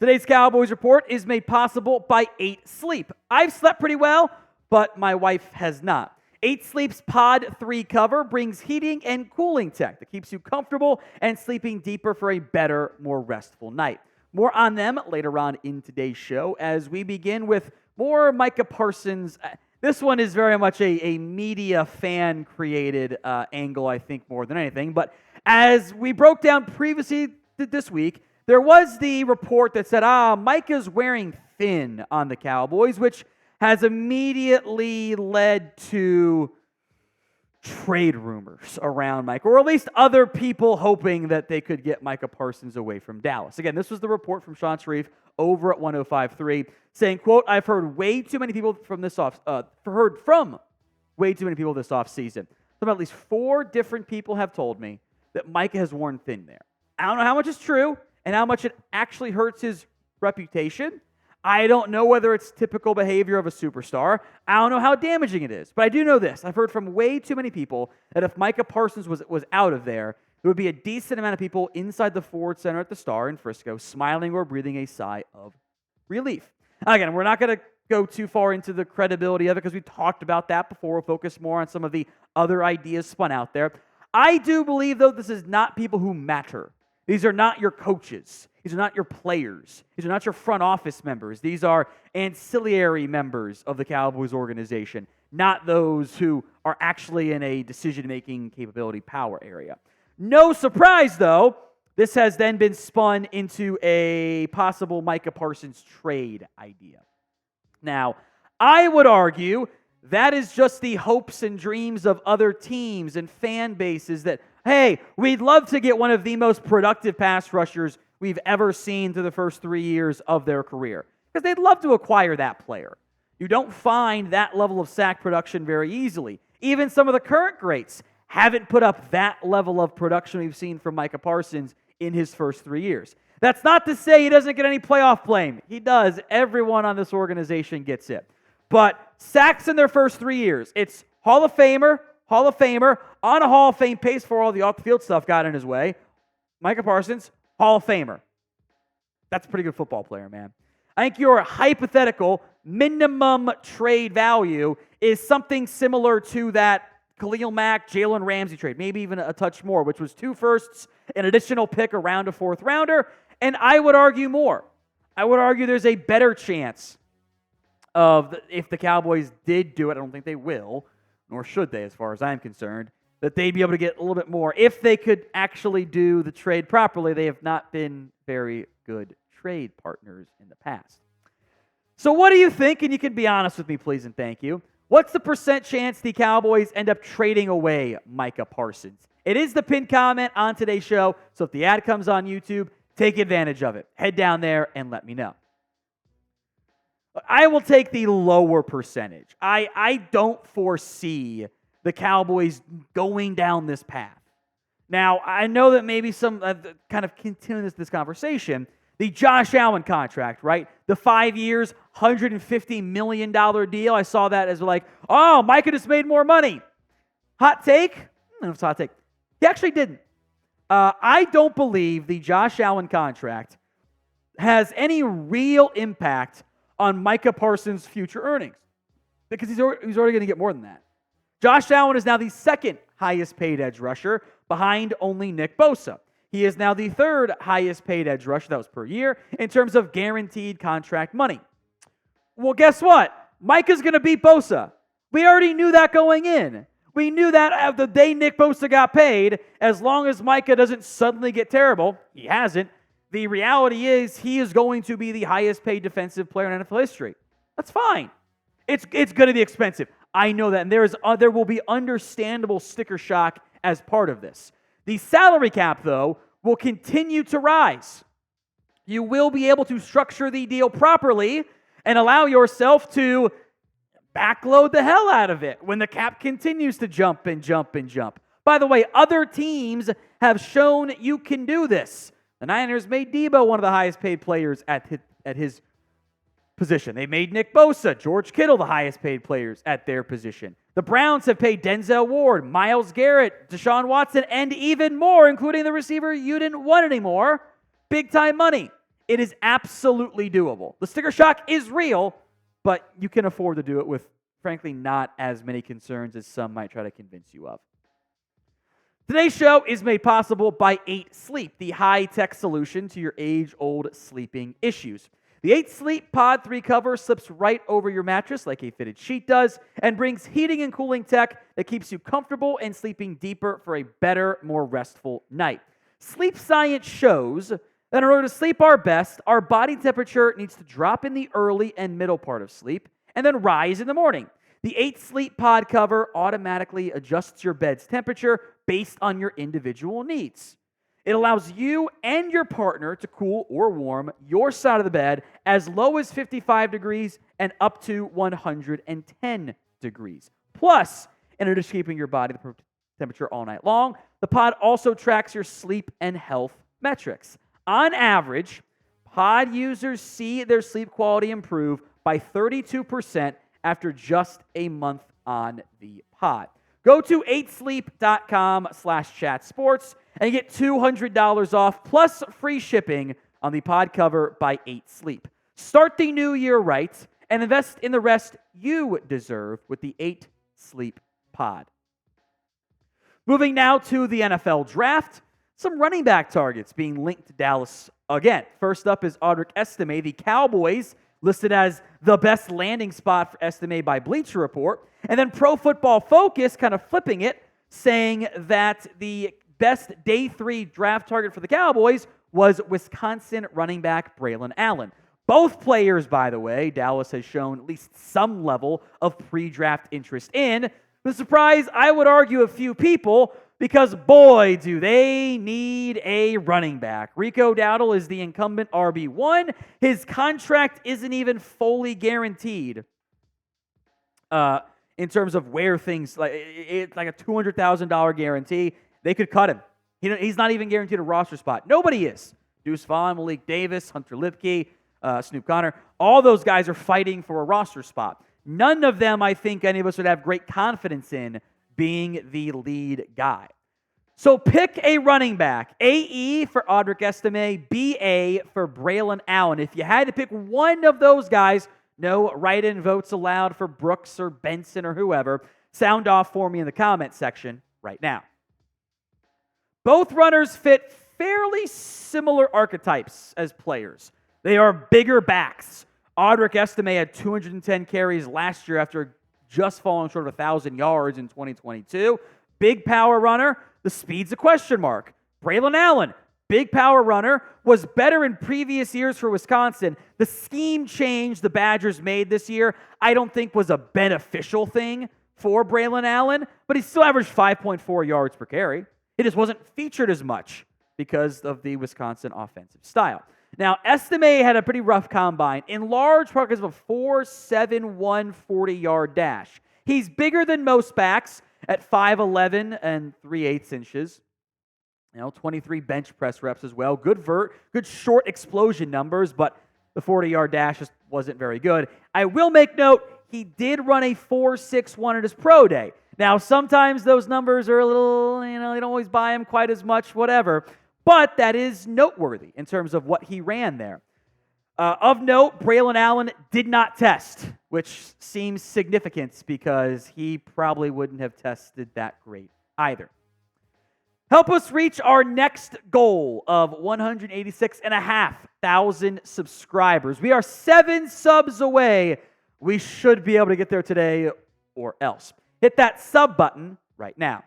Today's Cowboys Report is made possible by 8 Sleep. I've slept pretty well, but my wife has not. 8 Sleep's Pod 3 cover brings heating and cooling tech that keeps you comfortable and sleeping deeper for a better, more restful night. More on them later on in today's show as we begin with more Micah Parsons. This one is very much a media fan-created angle, I think, more than anything. But as we broke down previously this week, there was the report that said, Micah's wearing thin on the Cowboys, which has immediately led to trade rumors around Micah, or at least other people hoping that they could get Micah Parsons away from Dallas. Again, this was the report from Sean Sharif over at 105.3 saying, quote, I've heard way too many people from way too many people this offseason. So at least 4 different people have told me that Micah has worn thin there. I don't know how much is true and how much it actually hurts his reputation. I don't know whether it's typical behavior of a superstar. I don't know how damaging it is. But I do know this. I've heard from way too many people that if Micah Parsons was out of there, there would be a decent amount of people inside the Ford Center at the Star in Frisco smiling or breathing a sigh of relief. Again, we're not going to go too far into the credibility of it because we talked about that before. We'll focus more on some of the other ideas spun out there. I do believe, though, this is not people who matter. These are not your coaches. These are not your players. These are not your front office members. These are ancillary members of the Cowboys organization, not those who are actually in a decision-making capability power area. No surprise, though, this has then been spun into a possible Micah Parsons trade idea. Now, I would argue that is just the hopes and dreams of other teams and fan bases that, hey, we'd love to get one of the most productive pass rushers we've ever seen through the first 3 years of their career. Because they'd love to acquire that player. You don't find that level of sack production very easily. Even some of the current greats haven't put up that level of production we've seen from Micah Parsons in his first 3 years. That's not to say he doesn't get any playoff blame. He does. Everyone on this organization gets it. But sacks in their first 3 years, it's Hall of Famer, on a Hall of Fame pace for all the off-the-field stuff got in his way. Micah Parsons, Hall of Famer. That's a pretty good football player, man. I think your hypothetical minimum trade value is something similar to that Khalil Mack, Jalen Ramsey trade, maybe even a touch more, which was 2 firsts, an additional pick around a 4th rounder, and I would argue more. I would argue there's a better chance of, if the Cowboys did do it, I don't think they will, nor should they as far as I'm concerned, that they'd be able to get a little bit more. If they could actually do the trade properly, they have not been very good trade partners in the past. So what do you think? And you can be honest with me, please, and thank you. What's the % chance the Cowboys end up trading away Micah Parsons? It is the pinned comment on today's show, so if the ad comes on YouTube, take advantage of it. Head down there and let me know. I will take the lower percentage. I don't foresee the Cowboys going down this path. Now, I know that maybe some kind of continuing this conversation, the Josh Allen contract, right? The 5 years, $150 million deal. I saw that as like, oh, Micah just made more money. Hot take? I don't know if it's a hot take. He actually didn't. I don't believe the Josh Allen contract has any real impact on Micah Parsons' future earnings because he's already going to get more than that. Josh Allen is now the 2nd highest paid edge rusher behind only Nick Bosa. He is now the 3rd highest paid edge rusher, that was per year, in terms of guaranteed contract money. Well, guess what? Micah's going to beat Bosa. We already knew that going in. We knew that the day Nick Bosa got paid, as long as Micah doesn't suddenly get terrible, he hasn't, the reality is he is going to be the highest paid defensive player in NFL history. That's fine. It's going to be expensive. I know that, and there will be understandable sticker shock as part of this. The salary cap, though, will continue to rise. You will be able to structure the deal properly and allow yourself to backload the hell out of it when the cap continues to jump and jump and jump. By the way, other teams have shown you can do this. The Niners made Debo one of the highest paid players at his position. They made Nick Bosa, George Kittle the highest paid players at their position. The Browns have paid Denzel Ward, Myles Garrett, Deshaun Watson, and even more, including the receiver you didn't want anymore, big-time money. It is absolutely doable. The sticker shock is real, but you can afford to do it with, frankly, not as many concerns as some might try to convince you of. Today's show is made possible by 8 Sleep, the high-tech solution to your age-old sleeping issues. The 8 Sleep Pod 3 cover slips right over your mattress like a fitted sheet does and brings heating and cooling tech that keeps you comfortable and sleeping deeper for a better, more restful night. Sleep science shows that in order to sleep our best, our body temperature needs to drop in the early and middle part of sleep and then rise in the morning. The 8 Sleep Pod cover automatically adjusts your bed's temperature based on your individual needs. It allows you and your partner to cool or warm your side of the bed as low as 55 degrees and up to 110 degrees. Plus, in addition to keeping your body temperature all night long, the pod also tracks your sleep and health metrics. On average, pod users see their sleep quality improve by 32% after just a month on the pod. Go to 8sleep.com/chatsports and get $200 off plus free shipping on the pod cover by 8 Sleep. Start the new year right and invest in the rest you deserve with the 8 Sleep Pod. Moving now to the NFL Draft, some running back targets being linked to Dallas again. First up is Audric Estime, the Cowboys, listed as the best landing spot for Estime by Bleacher Report. And then Pro Football Focus kind of flipping it, saying that the best day 3 draft target for the Cowboys was Wisconsin running back Braelon Allen. Both players, by the way, Dallas has shown at least some level of pre-draft interest in. The surprise, I would argue, a few people, because boy, do they need a running back. Rico Dowdle is the incumbent RB1. His contract isn't even fully guaranteed in terms of where things, it's like a $200,000 guarantee. They could cut him. He's not even guaranteed a roster spot. Nobody is. Deuce Vaughn, Malik Davis, Hunter Lipke, Snoop Connor, all those guys are fighting for a roster spot. None of them, I think, any of us would have great confidence in being the lead guy. So pick a running back. AE for Audric Estime, BA for Braelon Allen. If you had to pick one of those guys, no write-in votes allowed for Brooks or Benson or whoever, sound off for me in the comment section right now. Both runners fit fairly similar archetypes as players. They are bigger backs. Audric Estime had 210 carries last year after just falling short of 1,000 yards in 2022. Big power runner. The speed's a question mark. Braelon Allen, big power runner, was better in previous years for Wisconsin. The scheme change the Badgers made this year, I don't think was a beneficial thing for Braelon Allen, but he still averaged 5.4 yards per carry. It just wasn't featured as much because of the Wisconsin offensive style. Now, Estime had a pretty rough combine, in large part because of a 4.71 40-yard dash. He's bigger than most backs at 5'11 and 3/8 inches. 23 bench press reps as well. Good vert, good short explosion numbers, but the 40-yard dash just wasn't very good. I will make note, he did run a 4.61 at his pro day. Now, sometimes those numbers are a little, they don't always buy him quite as much, whatever. But that is noteworthy in terms of what he ran there. Of note, Braelon Allen did not test, which seems significant because he probably wouldn't have tested that great either. Help us reach our next goal of 186,500 subscribers. We are 7 subs away. We should be able to get there today or else. Hit that sub button right now.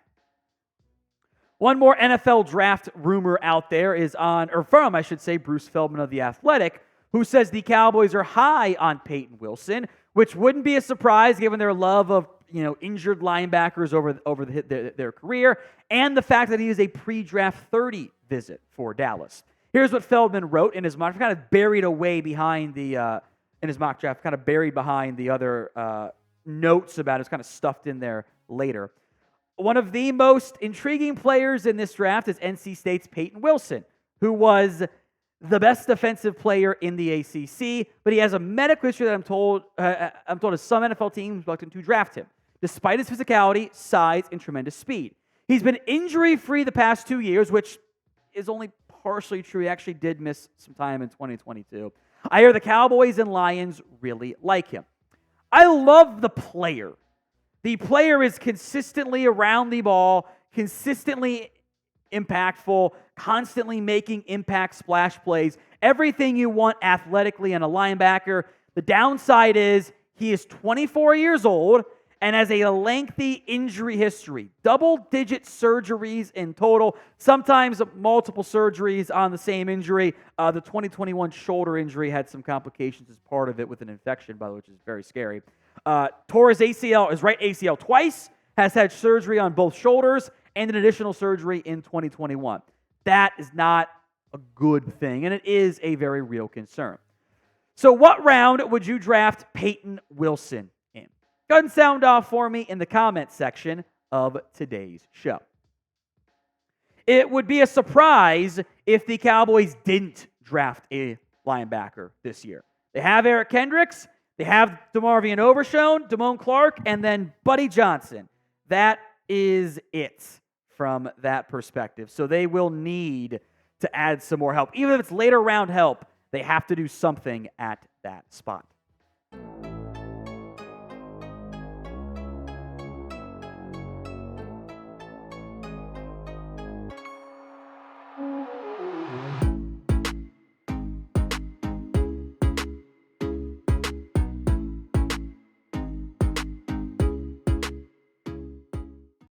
One more NFL draft rumor out there is from Bruce Feldman of The Athletic, who says the Cowboys are high on Payton Wilson, which wouldn't be a surprise given their love of injured linebackers over their career, and the fact that he is a pre-draft 30 visit for Dallas. Here's what Feldman wrote in his mock draft, kind of buried away behind the buried behind the other notes about it. It's kind of stuffed in there later. One of the most intriguing players in this draft is NC State's Payton Wilson, who was the best defensive player in the ACC, but he has a medical history that I'm told is some NFL teams reluctant to draft him, despite his physicality, size, and tremendous speed. He's been injury-free the past 2 years, which is only partially true. He actually did miss some time in 2022. I hear the Cowboys and Lions really like him. I love the player. The player is consistently around the ball, consistently impactful, constantly making impact splash plays. Everything you want athletically in a linebacker. The downside is he is 24 years old and has a lengthy injury history. Double-digit surgeries in total, sometimes multiple surgeries on the same injury. The 2021 shoulder injury had some complications as part of it with an infection, by the way, which is very scary. Tore his ACL, his right ACL twice, has had surgery on both shoulders, and an additional surgery in 2021. That is not a good thing, and it is a very real concern. So what round would you draft Payton Wilson in? Go ahead and sound off for me in the comment section of today's show. It would be a surprise if the Cowboys didn't draft a linebacker this year. They have Eric Kendricks, they have DeMarvion Overshown, Damone Clark, and then Buddy Johnson. That is it from that perspective. So they will need to add some more help. Even if it's later round help, they have to do something at that spot.